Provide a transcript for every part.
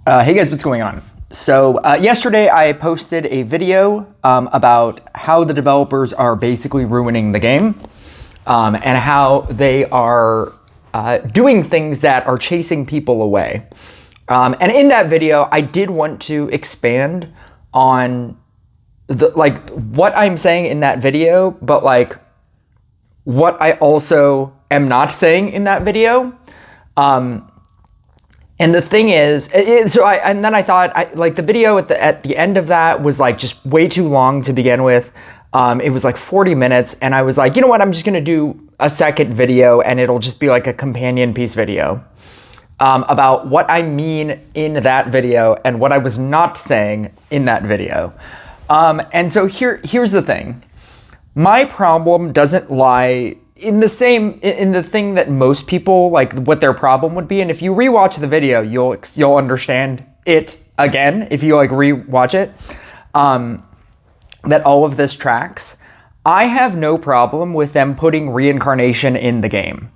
Hey guys, what's going on? So yesterday I posted a video about how the developers are basically ruining the game and how they are doing things that are chasing people away. And in that video, I did want to expand on what I'm saying in that video, but what I also am not saying in that video. And the thing is, then I thought the video at the end of that was just way too long to begin with. It was 40 minutes, and I was like, you know what? I'm just gonna do a second video, and it'll just be a companion piece video about what I mean in that video and what I was not saying in that video. And so here's the thing. My problem doesn't lie in the thing that most people what their problem would be. And if you rewatch the video, you'll understand it again. If you rewatch it, that all of this tracks. I have no problem with them putting reincarnation in the game.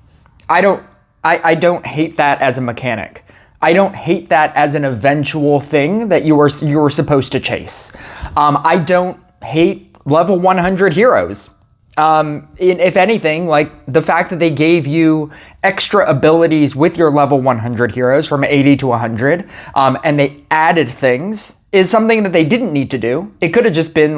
I don't hate that as a mechanic. I don't hate that as an eventual thing that you were supposed to chase. I don't hate level 100 heroes. If anything, the fact that they gave you extra abilities with your level 100 heroes from 80 to 100, and they added things, is something that they didn't need to do. It could have just been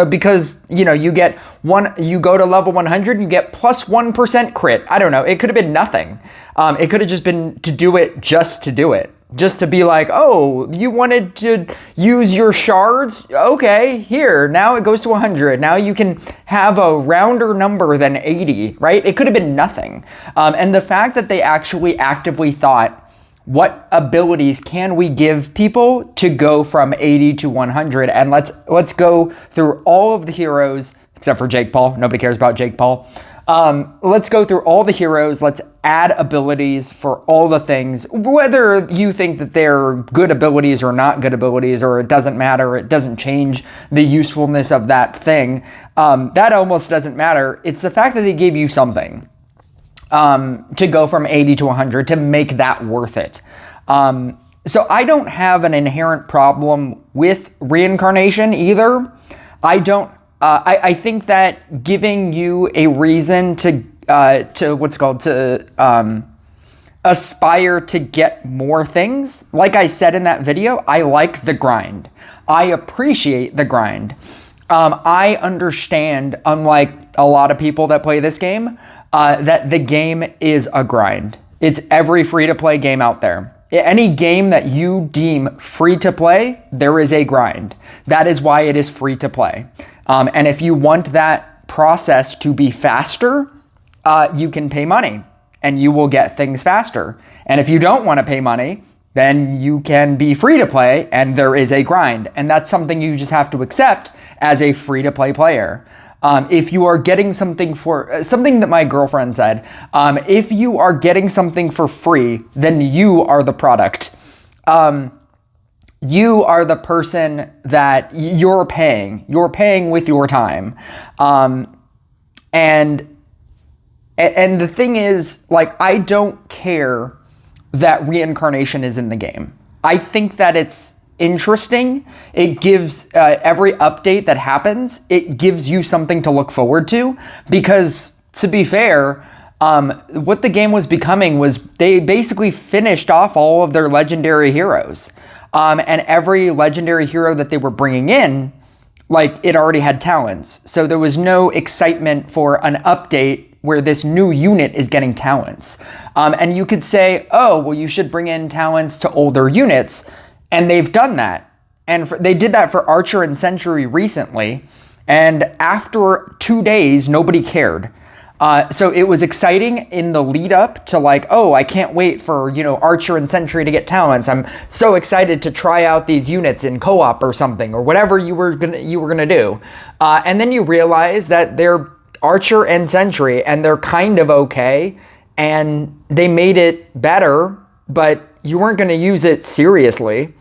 because you go to level 100 and you get plus 1% crit. I don't know. It could have been nothing. It could have just been to do it just to do it. Just to be oh, you wanted to use your shards? Okay, here, now it goes to 100. Now you can have a rounder number than 80, right? It could have been nothing. And the fact that they actually actively thought, what abilities can we give people to go from 80 to 100? And let's go through all of the heroes, except for Jake Paul. Nobody cares about Jake Paul. Let's go through all the heroes. Let's add abilities for all the things, whether you think that they're good abilities or not good abilities, or it doesn't matter. It doesn't change the usefulness of that thing. That almost doesn't matter. It's the fact that they gave you something to go from 80 to 100 to make that worth it. So I don't have an inherent problem with reincarnation either. I think that giving you a reason to aspire to get more things. Like I said in that video, I like the grind. I appreciate the grind. I understand, unlike a lot of people that play this game, that the game is a grind. It's every free-to-play game out there. Any game that you deem free to play, there is a grind. That is why it is free to play. And if you want that process to be faster, you can pay money and you will get things faster. And if you don't want to pay money, then you can be free to play and there is a grind. And that's something you just have to accept as a free to play player. If you are getting something something that my girlfriend said, if you are getting something for free, then you are the product. You are the person that you're paying. You're paying with your time. And the thing is, I don't care that reincarnation is in the game. I think that it's interesting. It gives every update that happens, it gives you something to look forward to. Because to be fair, what the game was becoming was they basically finished off all of their legendary heroes. And every legendary hero that they were bringing in, it already had talents. So there was no excitement for an update where this new unit is getting talents. And you could say, oh, well, you should bring in talents to older units. And they've done that. And they did that for Archer and Sentry recently. And after 2 days, nobody cared. So it was exciting in the lead up to oh, I can't wait for, Archer and Sentry to get talents. I'm so excited to try out these units in co-op or something, or whatever you were gonna do. And then you realize that they're Archer and Sentry and they're kind of okay. And they made it better, but you weren't gonna use it seriously.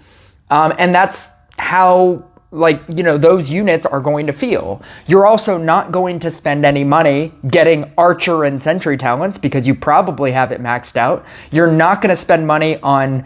And that's how those units are going to feel. You're also not going to spend any money getting Archer and Sentry talents because you probably have it maxed out. You're not going to spend money on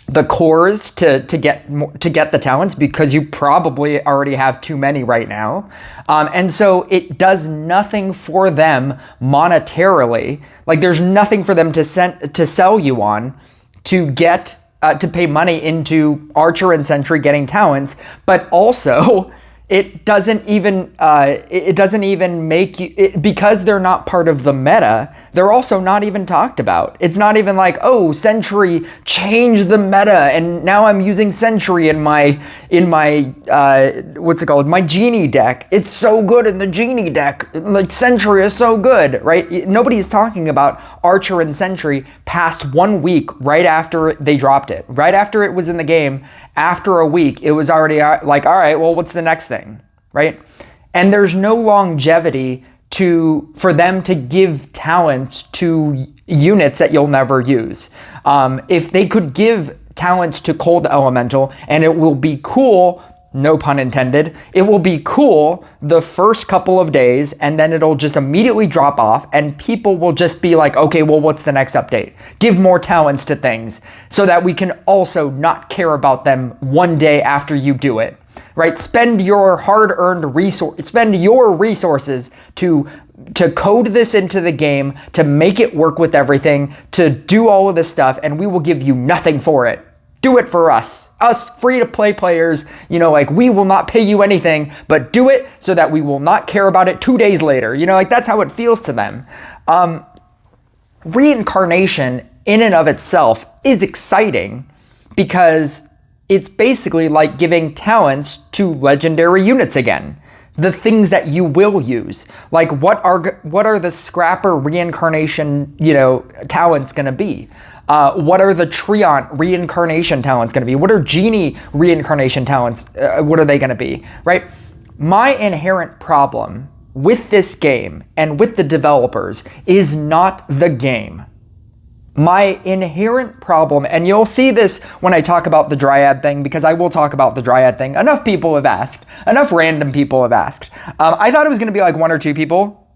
the cores to get the talents, because you probably already have too many right now. And so it does nothing for them monetarily. Like, there's nothing for them to sell you on to get to pay money into Archer and Sentry getting talents, but also it doesn't even make you, because they're not part of the meta, they're also not even talked about. It's not even like, oh, Sentry changed the meta and now I'm using Sentry in my what's it called, my Genie deck. It's so good in the Genie deck. Like, Sentry is so good, right? Nobody's talking about Archer and Sentry past 1 week right after they dropped it. Right after it was in the game, after a week, it was already like, all right, well, what's the next thing, right? And there's no longevity for them to give talents to units that you'll never use. If they could give talents to Cold Elemental, and it will be cool, no pun intended, it will be cool the first couple of days, and then it'll just immediately drop off, and people will just be like, okay, well, what's the next update? Give more talents to things so that we can also not care about them one day after you do it, right? Spend your hard-earned resources to code this into the game, to make it work with everything, to do all of this stuff, and we will give you nothing for it. Do it for us free-to-play players. Like, we will not pay you anything, but do it so that we will not care about it 2 days later. Like, that's how it feels to them. Reincarnation in and of itself is exciting because it's basically like giving talents to legendary units again. The things that you will use. Like, what are the Scrapper reincarnation, talents going to be? What are the Treant reincarnation talents going to be? What are Genie reincarnation talents? What are they going to be, right? My inherent problem with this game and with the developers is not the game. My inherent problem, and you'll see this when I talk about the Dryad thing, because I will talk about the Dryad thing. Enough people have asked. Enough random people have asked. I thought it was going to be like 1 or 2 people.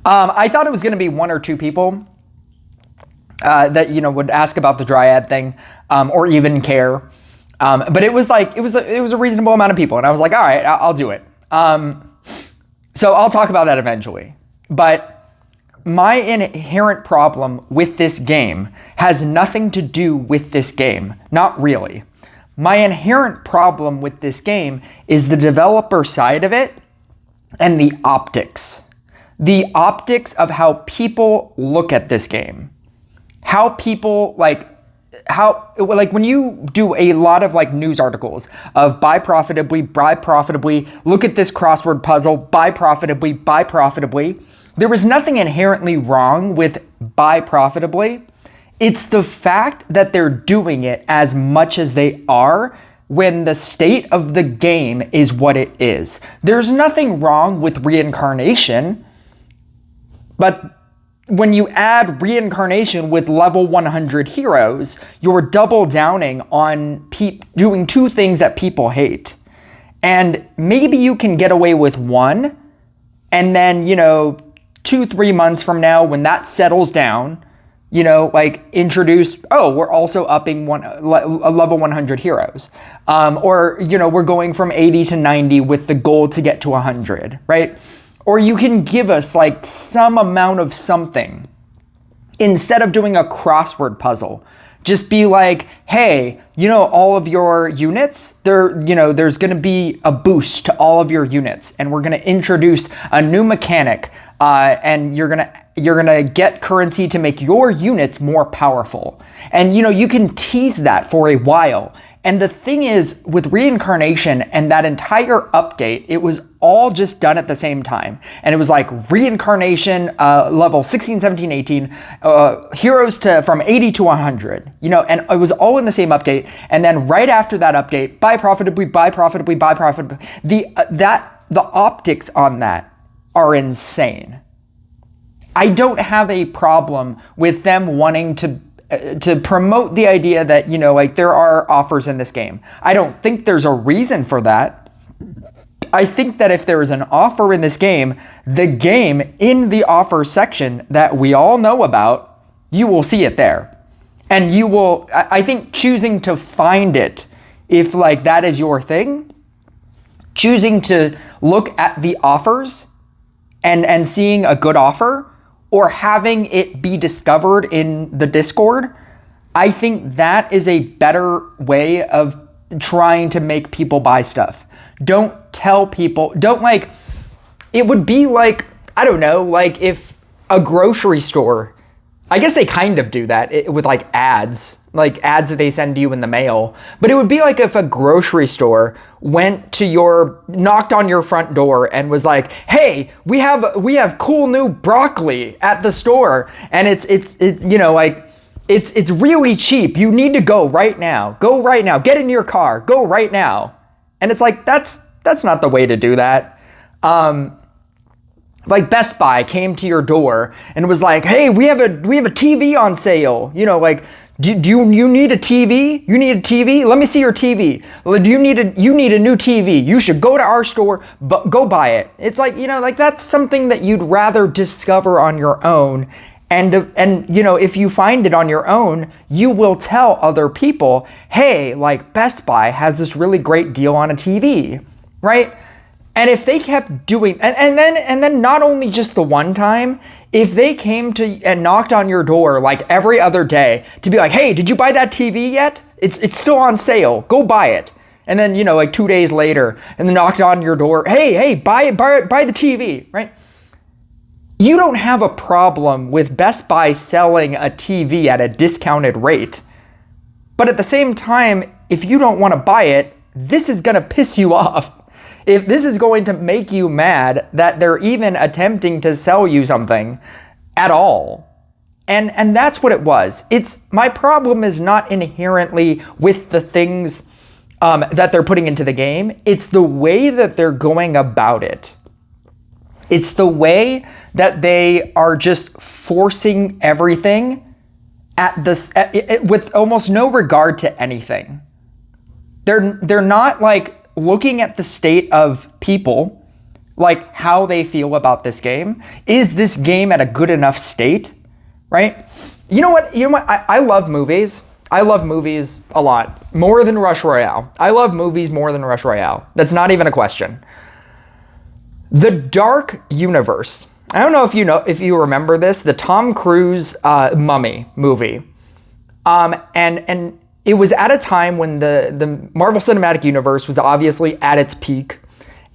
I thought it was going to be 1 or 2 people that would ask about the Dryad thing, or even care. But it was a reasonable amount of people, and I was like, all right, I'll do it. So I'll talk about that eventually. But my inherent problem with this game has nothing to do with this game. Not really. My inherent problem with this game is the developer side of it and the optics. The optics of how people look at this game. How people, when you do a lot of news articles of buy profitably, look at this crossword puzzle, buy profitably. There is nothing inherently wrong with buy profitably. It's the fact that they're doing it as much as they are when the state of the game is what it is. There's nothing wrong with reincarnation. But when you add reincarnation with level 100 heroes, you're double downing on doing 2 things that people hate. And maybe you can get away with one, and then, 2-3 months from now, when that settles down, introduce, we're also upping level 100 heroes. Or, we're going from 80 to 90 with the goal to get to 100, right? Or you can give us some amount of something instead of doing a crossword puzzle. Just be like, hey, all of your units, there's going to be a boost to all of your units, and we're going to introduce a new mechanic, and you're going to get currency to make your units more powerful. And you can tease that for a while. And the thing is, with reincarnation and that entire update, it was all just done at the same time. And it was like reincarnation, level 16, 17, 18, heroes from 80 to 100, and it was all in the same update. And then right after that update, buy profitably. The optics on that are insane. I don't have a problem with them wanting to promote the idea that, there are offers in this game. I don't think there's a reason for that. I think that if there is an offer in this game, the game in the offer section that we all know about, you will see it there. And you will, I think choosing to find it, if like that is your thing, choosing to look at the offers and seeing a good offer, or having it be discovered in the Discord, I think that is a better way of trying to make people buy stuff. Don't tell people, it would be like, I don't know, like if a grocery store, I guess they kind of do that with like ads that they send you in the mail. But it would be like if a grocery store knocked on your front door and was like, "Hey, we have cool new broccoli at the store, and it's really cheap. You need to go right now. Go right now. Get in your car. Go right now." And it's like that's not the way to do that. Like Best Buy came to your door and was like, "Hey, we have a TV on sale. Do you need a TV? You need a TV? Let me see your TV. You need a new TV. You should go to our store, but go buy it." It's like, that's something that you'd rather discover on your own. And if you find it on your own, you will tell other people, "Hey, like Best Buy has this really great deal on a TV," right? And if they kept doing, and then not only just the one time, if they came to and knocked on your door like every other day to be like, "Hey, did you buy that TV yet? It's still on sale. Go buy it." And then, like 2 days later, and then knocked on your door, "Hey, buy the TV," right? You don't have a problem with Best Buy selling a TV at a discounted rate. But at the same time, if you don't want to buy it, this is going to piss you off. If this is going to make you mad that they're even attempting to sell you something at all. And that's what it was. My problem is not inherently with the things that they're putting into the game. It's the way that they're going about it. It's the way that they are just forcing everything with almost no regard to anything. They're not like looking at the state of people, like how they feel about this game. Is this game at a good enough state, right? You know what? I love movies. I love movies a lot, more than Rush Royale. I love movies more than Rush Royale. That's not even a question. The Dark Universe. I don't know if you remember this, the Tom Cruise Mummy movie. And it was at a time when the Marvel Cinematic Universe was obviously at its peak,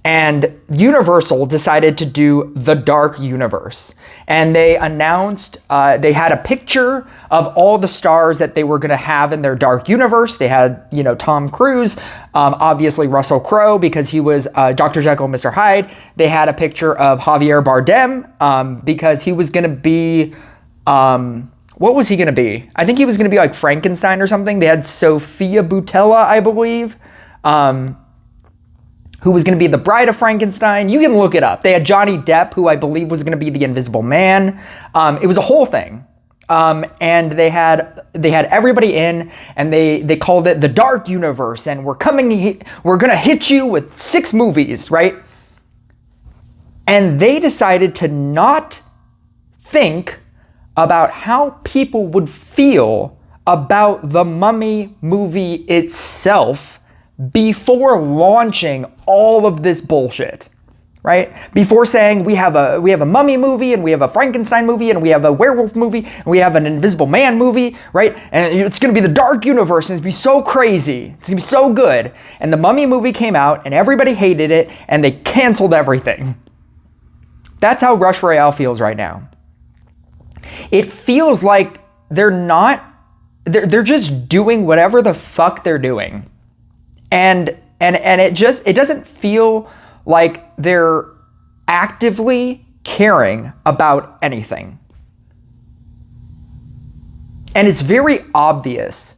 and Universal decided to do the Dark Universe. And they announced, they had a picture of all the stars that they were going to have in their Dark Universe. They had, Tom Cruise, obviously Russell Crowe because he was Dr. Jekyll and Mr. Hyde. They had a picture of Javier Bardem because he was going to be... what was he going to be? I think he was going to be like Frankenstein or something. They had Sophia Boutella, I believe, who was going to be the bride of Frankenstein. You can look it up. They had Johnny Depp, who I believe was going to be the Invisible Man. It was a whole thing. And they had everybody in, and they called it the Dark Universe, and we're going to hit you with 6 movies, right? And they decided to not think about how people would feel about the Mummy movie itself before launching all of this bullshit, right? Before saying we have a Mummy movie, and we have a Frankenstein movie, and we have a werewolf movie, and we have an Invisible Man movie, right? And it's gonna be the Dark Universe, and it's gonna be so crazy. It's gonna be so good. And the Mummy movie came out, and everybody hated it, and they canceled everything. That's how Rush Royale feels right now. It feels like they're just doing whatever the fuck they're doing. And it doesn't feel like they're actively caring about anything. And it's very obvious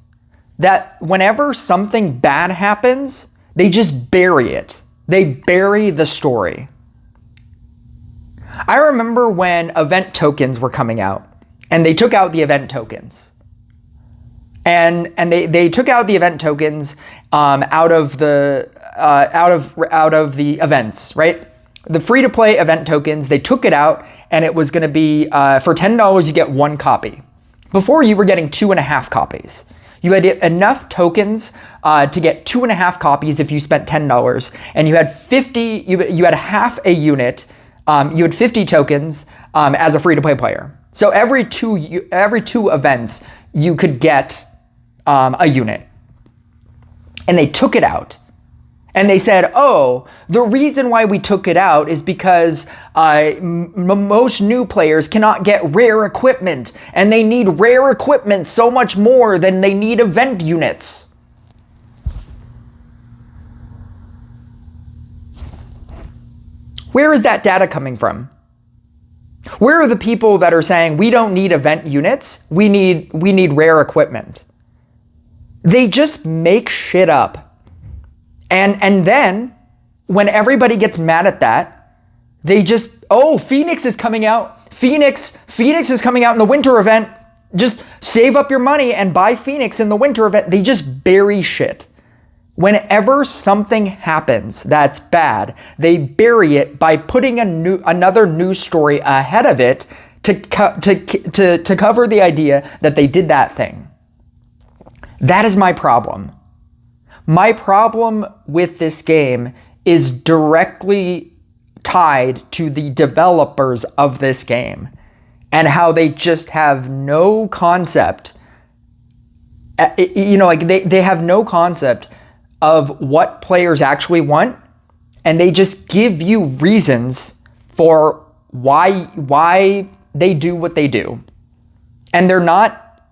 that whenever something bad happens, they just bury it. They bury the story. I remember when event tokens were coming out, and they took out the event tokens. And they took out the event tokens out of the out of the events, right? The free-to-play event tokens, they took it out, and it was going to be for $10 you get 1 copy. Before, you were getting 2.5 copies. You had enough tokens to get 2.5 copies if you spent $10, and you had 50. You had half a unit. You had 50 tokens as a free-to-play player. So every two events, you could get a unit. And they took it out. And they said, oh, the reason why we took it out is because most new players cannot get rare equipment. And they need rare equipment so much more than they need event units. Where is that data coming from? Where are the people that are saying we don't need event units, we need rare equipment? They just make shit up. And then when everybody gets mad at that, they just, oh, Phoenix is coming out. Phoenix is coming out in the winter event. Just save up your money and buy Phoenix in the winter event. They just bury shit. Whenever something happens that's bad, they bury it by putting another news story ahead of it to cover the idea that they did that thing. That is my problem. My problem with this game is directly tied to the developers of this game and how they just have no concept. Like they have no concept of what players actually want, and they just give you reasons for why they do what they do. And they're not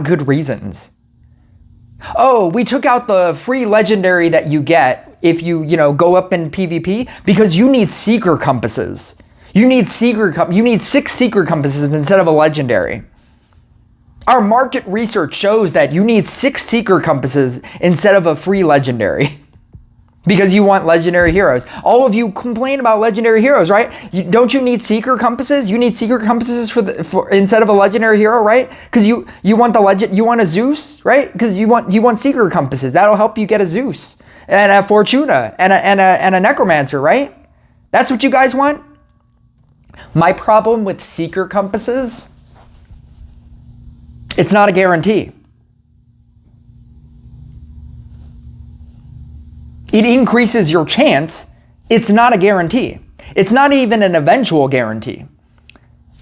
good reasons. Oh, we took out the free legendary that you get if you go up in PvP because you need seeker compasses. You need 6 seeker compasses instead of a legendary. Our market research shows that you need 6 seeker compasses instead of a free legendary. Because you want legendary heroes. All of you complain about legendary heroes, right? Don't you need seeker compasses? You need seeker compasses for instead of a legendary hero, right? Because you want you want a Zeus, right? Because you want seeker compasses. That'll help you get a Zeus and a Fortuna and a Necromancer, right? That's what you guys want. My problem with seeker compasses, it's not a guarantee. It increases your chance. It's not a guarantee. It's not even an eventual guarantee.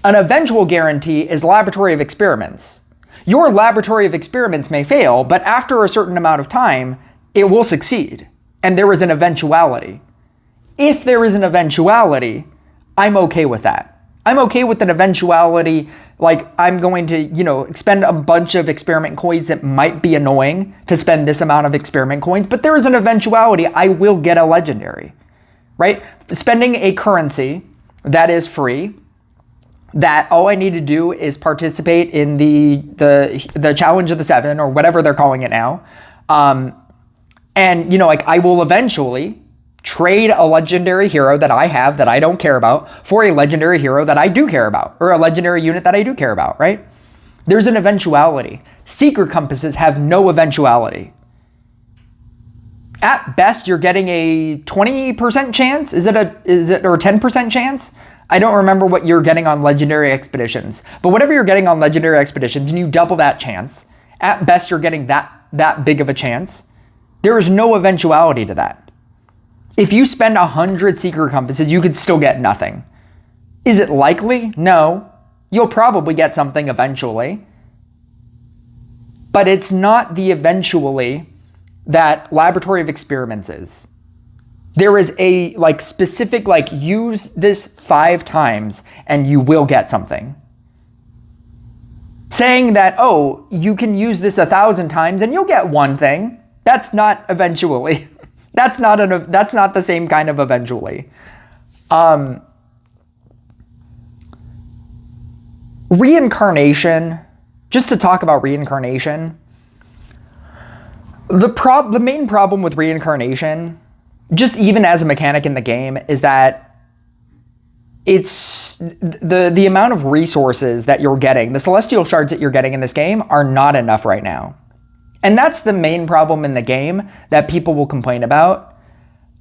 An eventual guarantee is laboratory of experiments. Your laboratory of experiments may fail, but after a certain amount of time, it will succeed. And there is an eventuality. If there is an eventuality, I'm okay with that. I'm okay with an eventuality, like I'm going to, expend a bunch of experiment coins that might be annoying to spend this amount of experiment coins, but there is an eventuality I will get a legendary, right? Spending a currency that is free, that all I need to do is participate in the challenge of the 7 or whatever they're calling it now. And I will eventually trade a legendary hero that I have that I don't care about for a legendary hero that I do care about, or a legendary unit that I do care about, right? There's an eventuality. Seeker compasses have no eventuality. At best, you're getting a 20% chance. Is it or 10% chance? I don't remember what you're getting on legendary expeditions, but whatever you're getting on legendary expeditions, and you double that chance, at best, you're getting that big of a chance. There is no eventuality to that. If you spend 100 seeker compasses, you could still get nothing. Is it likely? No. You'll probably get something eventually. But it's not the eventually that Laboratory of Experiments is. There is a specific use this 5 times and you will get something. Saying that, oh, you can use this 1,000 times and you'll get one thing. That's not eventually. That's not the same kind of eventually. Reincarnation, just to talk about reincarnation, the main problem with reincarnation, just even as a mechanic in the game, is that it's the amount of resources that you're getting, the celestial shards that you're getting in this game are not enough right now. And that's the main problem in the game that people will complain about.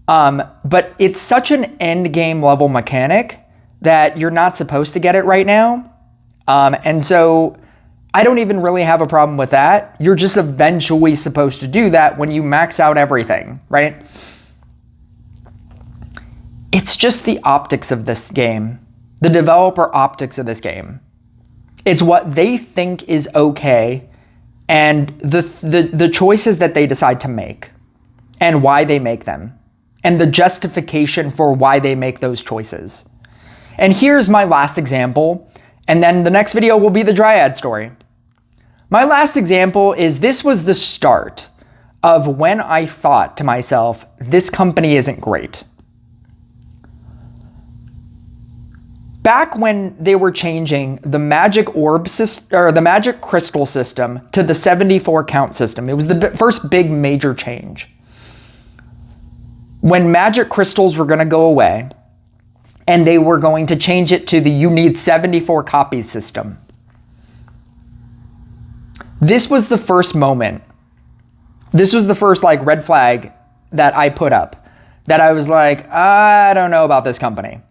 But it's such an end game level mechanic that you're not supposed to get it right now. And so I don't even really have a problem with that. You're just eventually supposed to do that when you max out everything, right? It's just the optics of this game, the developer optics of this game. It's what they think is okay and the choices that they decide to make and why they make them and the justification for why they make those choices. And here's my last example, and then the next video will be the Dryad story. My last example is this was the start of when I thought to myself, this company isn't great. Back when they were changing the magic orb system, or the magic crystal system to the 74 count system, it was the first big major change. When magic crystals were going to go away and they were going to change it to the you need 74 copies system. This was the first moment. This was the first like red flag that I put up that I was like, I don't know about this company.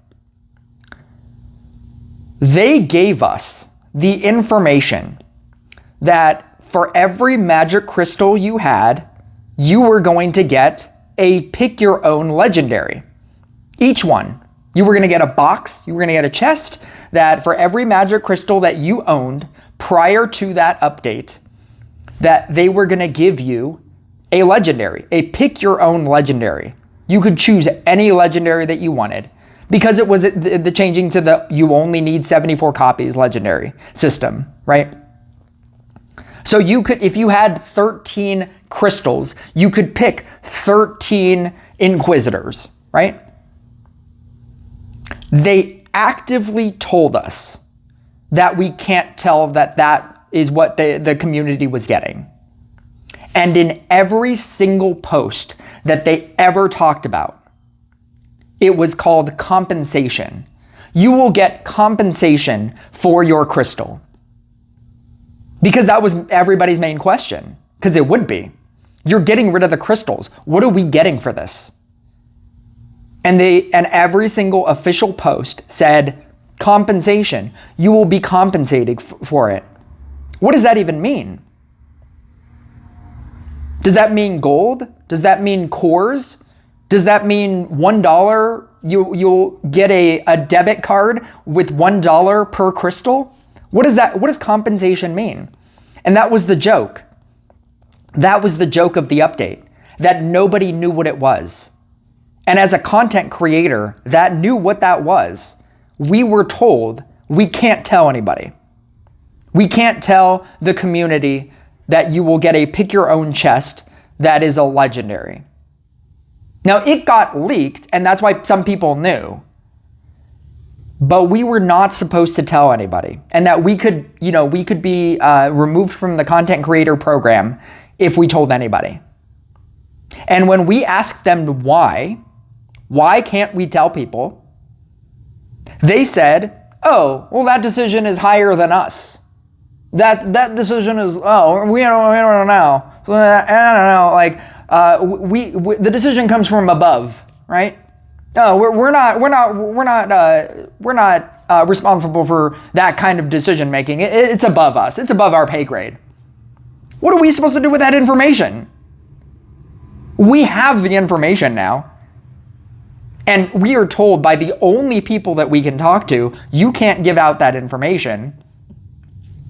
They gave us the information that for every magic crystal you had, you were going to get a pick your own legendary. Each one. You were going to get a box, you were going to get a chest that for every magic crystal that you owned prior to that update, that they were going to give you a legendary, a pick your own legendary. You could choose any legendary that you wanted. Because it was the changing to the you only need 74 copies legendary system, right? So you could, if you had 13 crystals, you could pick 13 inquisitors, right? They actively told us that we can't tell that that is what the community was getting. And in every single post that they ever talked about, it was called compensation. You will get compensation for your crystal. Because that was everybody's main question. Because it would be. You're getting rid of the crystals. What are we getting for this? And every single official post said, compensation. You will be compensated for it. What does that even mean? Does that mean gold? Does that mean cores? Does that mean $1? You'll get a debit card with $1 per crystal? What does compensation mean? And that was the joke. That was the joke of the update, that nobody knew what it was. And as a content creator that knew what that was, we were told we can't tell anybody. We can't tell the community that you will get a pick your own chest that is a legendary. Now, it got leaked, and that's why some people knew. But we were not supposed to tell anybody. And that we could be removed from the content creator program if we told anybody. And when we asked them why can't we tell people? They said, oh, well, that decision is higher than us. That decision is, we don't know. I don't know, like, we the decision comes from above, right? No, we're not responsible for that kind of decision making. It's above us. It's above our pay grade. What are we supposed to do with that information? We have the information now. And we are told by the only people that we can talk to, you can't give out that information.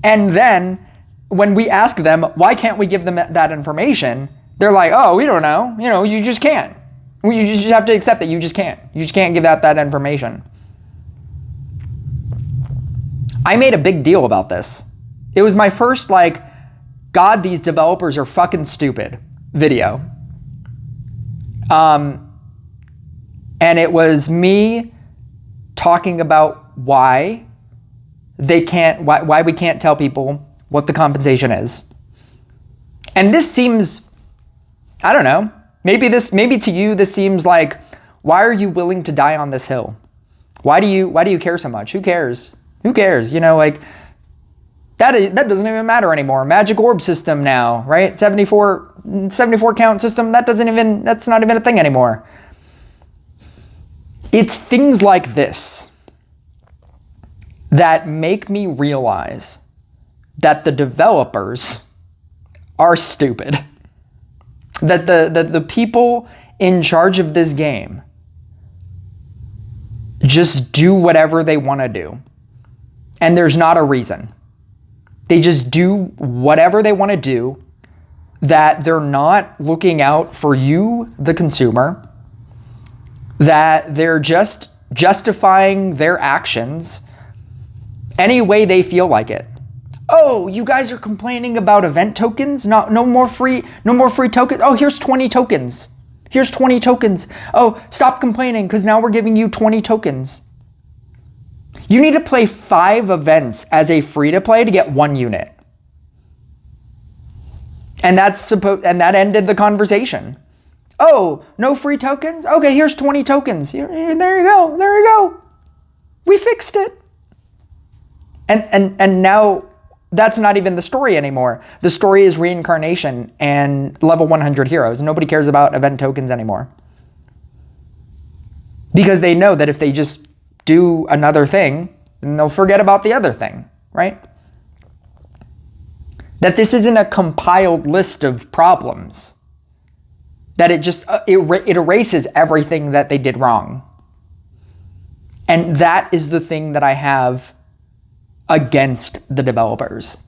And then when we ask them, why can't we give them that information? They're like, oh, we don't know. You just can't. You just have to accept that you just can't. You just can't give out that information. I made a big deal about this. It was my first, God, these developers are fucking stupid video. And it was me talking about why we can't tell people what the compensation is. And this seems, I don't know, maybe to you this seems like, why are you willing to die on this hill? Why do you care so much? Who cares? Who cares? That doesn't even matter anymore. Magic orb system now, right? 74 count system, that's not even a thing anymore. It's things like this that make me realize that the developers are stupid. That the people in charge of this game just do whatever they want to do. And there's not a reason. They just do whatever they want to do, that they're not looking out for you, the consumer, that they're just justifying their actions any way they feel like it. Oh, you guys are complaining about event tokens? No more free tokens. Oh, here's 20 tokens. Here's 20 tokens. Oh, stop complaining because now we're giving you 20 tokens. You need to play 5 events as a free-to-play to get 1 unit. And that ended the conversation. Oh, no free tokens? Okay, here's 20 tokens. There you go. There you go. We fixed it. And now that's not even the story anymore. The story is reincarnation and level 100 heroes. Nobody cares about event tokens anymore. Because they know that if they just do another thing, then they'll forget about the other thing, right? That this isn't a compiled list of problems. That it just, it erases everything that they did wrong. And that is the thing that I have against the developers.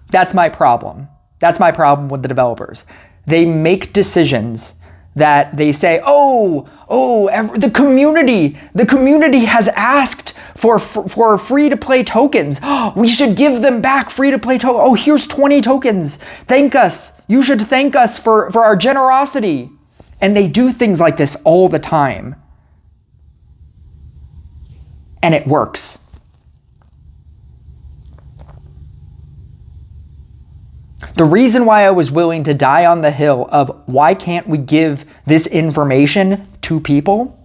That's my problem. That's my problem with the developers. They make decisions that they say, the community has asked for free-to-play tokens. We should give them back free-to-play tokens. Oh, here's 20 tokens. Thank us. You should thank us for our generosity. And they do things like this all the time. And it works. The reason why I was willing to die on the hill of why can't we give this information to people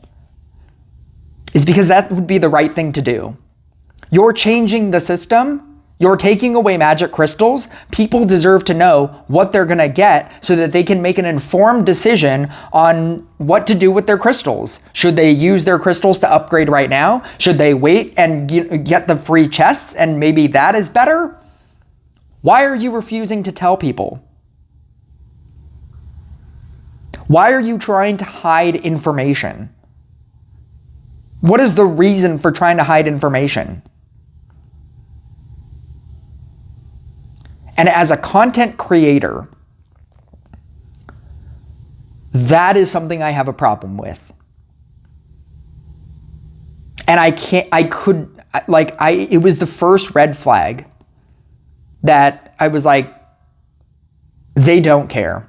is because that would be the right thing to do. You're changing the system. You're taking away magic crystals. People deserve to know what they're going to get so that they can make an informed decision on what to do with their crystals. Should they use their crystals to upgrade right now? Should they wait and get the free chests and maybe that is better? Why are you refusing to tell people? Why are you trying to hide information? What is the reason for trying to hide information? And as a content creator, that is something I have a problem with. And it was the first red flag that I was like, they don't care.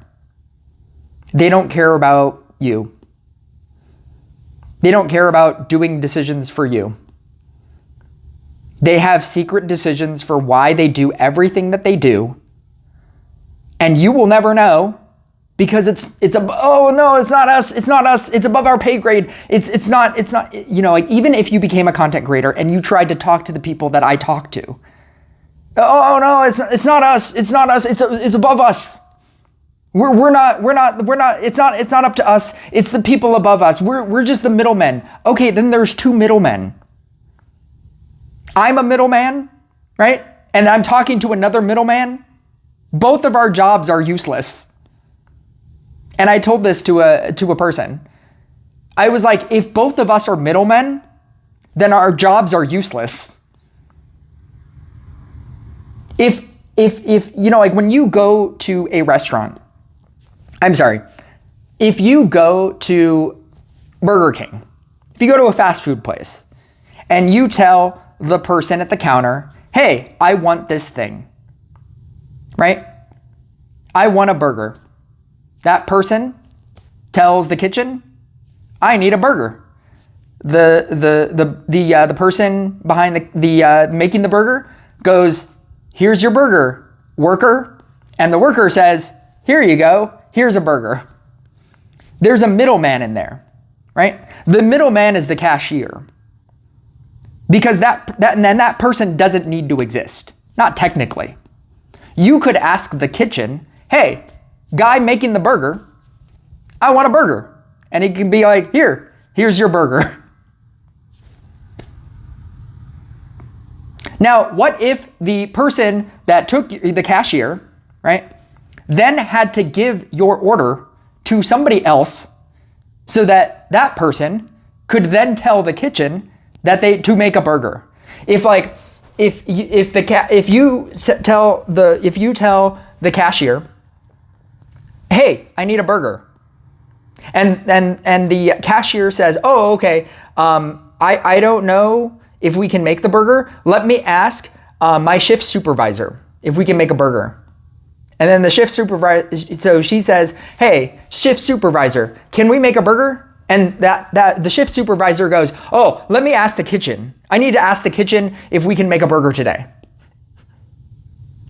They don't care about you. They don't care about doing decisions for you. They have secret decisions for why they do everything that they do. And you will never know because it's not us. It's not us. It's above our pay grade. It's not, even if you became a content creator and you tried to talk to the people that I talk to, oh no, it's not us. It's not us. It's above us. We're not, it's not up to us. It's the people above us. We're just the middlemen. Okay, then there's 2 middlemen. I'm a middleman, right? And I'm talking to another middleman. Both of our jobs are useless. And I told this to a person. I was like, if both of us are middlemen, then our jobs are useless. If when you go to a restaurant, if you go to Burger King, if you go to a fast food place and you tell the person at the counter, hey, I want this thing, right? I want a burger. That person tells the kitchen, I need a burger. The person behind the making the burger goes, here's your burger, worker. And the worker says, here you go, here's a burger. There's a middleman in there, right? The middleman is the cashier. Because that person doesn't need to exist. Not technically. You could ask the kitchen, hey, guy making the burger, I want a burger. And he can be like, here's your burger. Now, what if the person that took the cashier, right, then had to give your order to somebody else so that that person could then tell the kitchen that to make a burger? If you tell the cashier, hey, I need a burger, and the cashier says, oh, okay, I don't know if we can make the burger. Let me ask my shift supervisor if we can make a burger. And then the shift supervisor, so she says, hey, shift supervisor, can we make a burger? And the shift supervisor goes, oh, let me ask the kitchen. I need to ask the kitchen if we can make a burger today.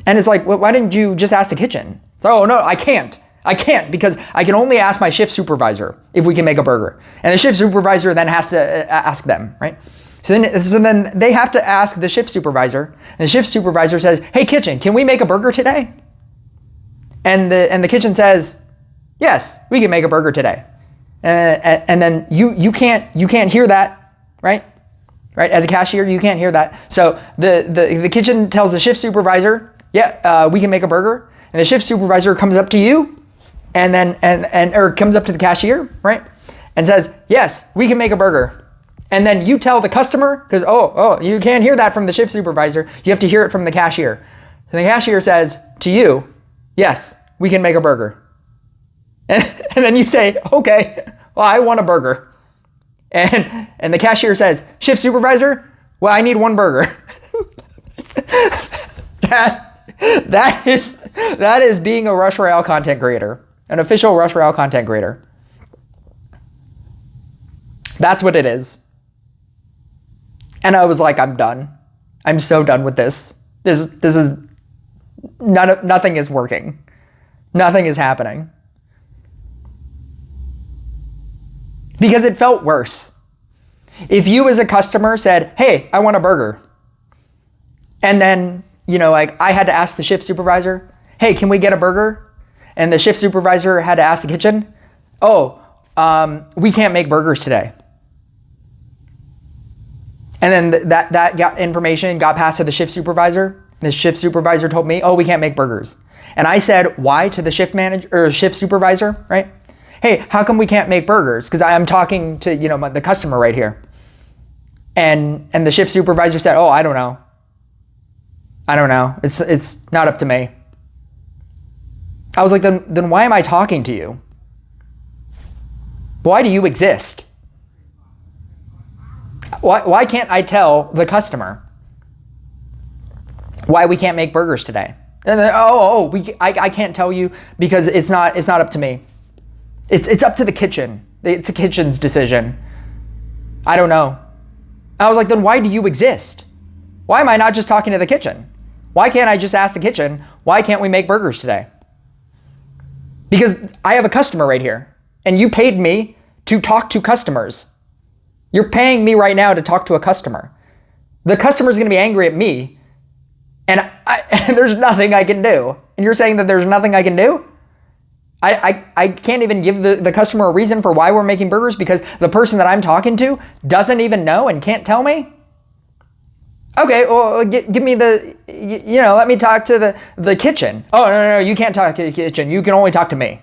And it's like, well, why didn't you just ask the kitchen? Oh, no, I can't. I can't because I can only ask my shift supervisor if we can make a burger. And the shift supervisor then has to ask them, right? So then they have to ask the shift supervisor. And the shift supervisor says, hey, kitchen, can we make a burger today? And the kitchen says, yes, we can make a burger today. And then you can't hear that, right? Right? As a cashier, you can't hear that. So the kitchen tells the shift supervisor, yeah, we can make a burger. And the shift supervisor comes up to you or comes up to the cashier, right? And says, yes, we can make a burger. And then you tell the customer, because, you can't hear that from the shift supervisor. You have to hear it from the cashier. So the cashier says to you, yes, we can make a burger. And then you say, okay, well, I want a burger. And the cashier says, shift supervisor, well, I need one burger. That is being a Rush Royale content creator, an official Rush Royale content creator. That's what it is. And I was like, I'm done. I'm so done with this. This is nothing is working. Nothing is happening. Because it felt worse. If you as a customer said, hey, I want a burger. And then, I had to ask the shift supervisor, hey, can we get a burger? And the shift supervisor had to ask the kitchen, we can't make burgers today. And then that information got passed to the shift supervisor. The shift supervisor told me, we can't make burgers. And I said, why, to the shift manager or shift supervisor, right? Hey, how come we can't make burgers? Because I'm talking to, the customer right here. And the shift supervisor said, I don't know. I don't know. It's not up to me. I was like, then why am I talking to you? Why do you exist? Why can't I tell the customer why we can't make burgers today? And then, I can't tell you because it's not up to me. It's up to the kitchen. It's the kitchen's decision. I don't know. I was like, then why do you exist? Why am I not just talking to the kitchen? Why can't I just ask the kitchen, why can't we make burgers today? Because I have a customer right here, and you paid me to talk to customers. You're paying me right now to talk to a customer. The customer's going to be angry at me, and there's nothing I can do. And you're saying that there's nothing I can do? I can't even give the customer a reason for why we're making burgers because the person that I'm talking to doesn't even know and can't tell me? Okay, well, give me let me talk to the kitchen. Oh, no, you can't talk to the kitchen. You can only talk to me.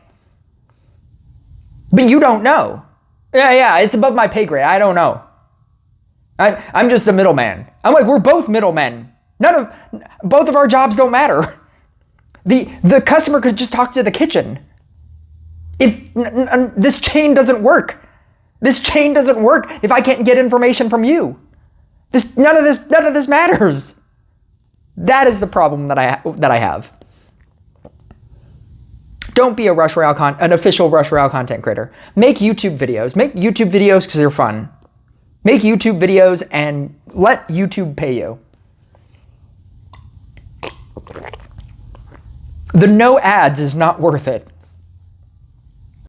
But you don't know. Yeah, it's above my pay grade. I don't know. I'm just the middleman. I'm like, we're both middlemen. Both of our jobs don't matter. The customer could just talk to the kitchen. If this chain doesn't work. This chain doesn't work if I can't get information from you. None of this matters. That is the problem that I have. Don't be an official Rush Royale content creator. Make YouTube videos. Make YouTube videos because they're fun. Make YouTube videos and let YouTube pay you. The no ads is not worth it.